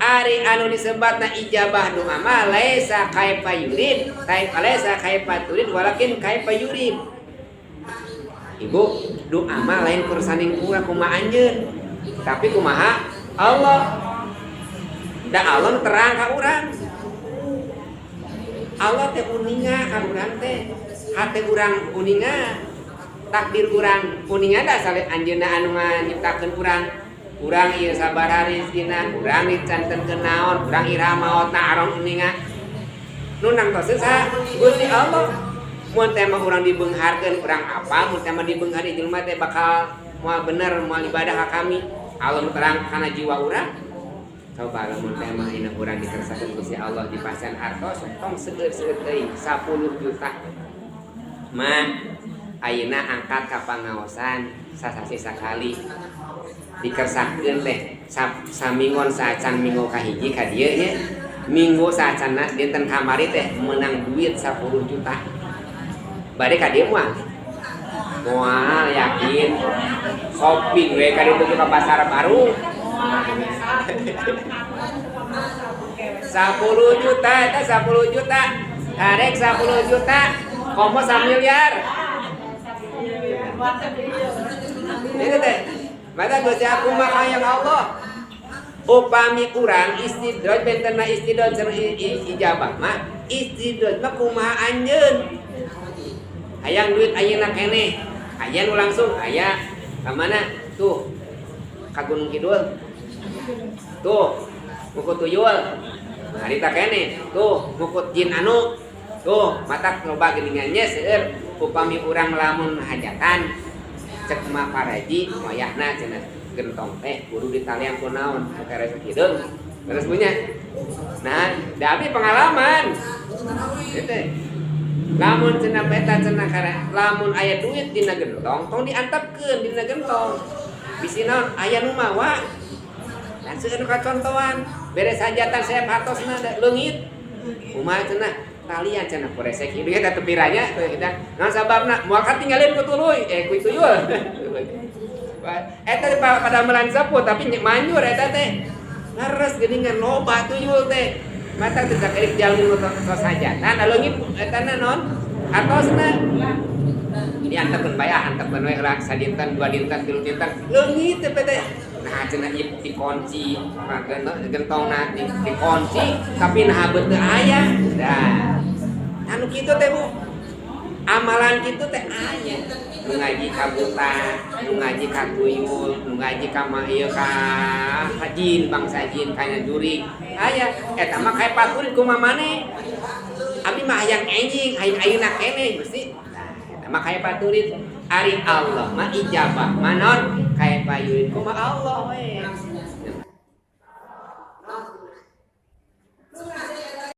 ari anu disebatna ijabah doa mah laisa kaifa yurid laisa kaifa turid walakin kaifa yurid. Ibu doa mah lain kursaning urang kumaha anjeun tapi kumaha Allah da Allah terang ka urang. Allah teh uninga ka urang teh hate urang uninga takdir urang uninga da sale anjeunna anu nyiptakeun urang ieu sabar rezekina urang dicantenkeun naon urang ira maotna arong uninga nu nangtos sa Gusti Allah. Mun teh mah urang dibeungharkeun urang apa mun teh mah dibeunghar jelema teh bakal moal bener moal ibadah ka kami Allah terang kana jiwa urang. Coba lamun teh mah ina urang dikersakeun Gusti Allah dipasen hartos tong seueur-seueur teuing 10 juta mah ayeuna angkat ka pangaosan sasasi sakali dikersakeun teh samingon saacan minggu kahiji ka dieu nya minggu saacanna dinten kamari teh menang duit 10 juta bade ka dieu moal yakin shopping we ka ditu ka pasar baru 10 juta eta 10 juta karek 10 juta komo 1 miliar ini teh mata Gusti aku mah hayang Allah upami urang istidraj bentenna istidraj jeung ijabah mah istidraj mah kumaha anjeun hayang duit ayeuna keneh aya nu langsung aya ka mana tuh ka Gunung Kidul tuh ngukut tuyul harita keneh tuh ngukut jin anu tuh matak loba geuningan nya seueur upami urang lamun hajatan cek mah paraji wayahna cenah gentong teh kudu ditalian ku naon kare sakideung terus punya nah da abdi pengalaman teh lamun cenah beta cenah kare lamun aya duit dina gentong tong diantepkeun dina gentong bisi naon aya nu mawa dan seueur kacontohan beres hajatan saya patosna leungit kumaha cenah talian cenah poresek hideung eta tepiranya teu kita naon sababna moal katinggalin ku tuluy ku tuyul eta pada melan sepuh tapi manjur eta teh leres geuningan loba tuyul teh mata teh sakedik jalmi nu tos hajatan leungit eta naon atosna diantepkeun bae antepkeun we heula sadinten dua dinten tilu dinten leungit teh nah cenah ieu dikunci gentongna dikunci tapi nah beuteu aya dah anu kitu teh Bu amalan kitu teh aya nu ngaji ka buta nu ngaji ka tuyul nu ngaji ka ieu ka jin bangsa jin kanya juri aya eta mah kae paturin kumaha maneh abdi mah hayang enjing hayang ayeuna keneh Gusti eta mah kae paturin ari Allah mah ijabah manon kae payurin kumaha Allah we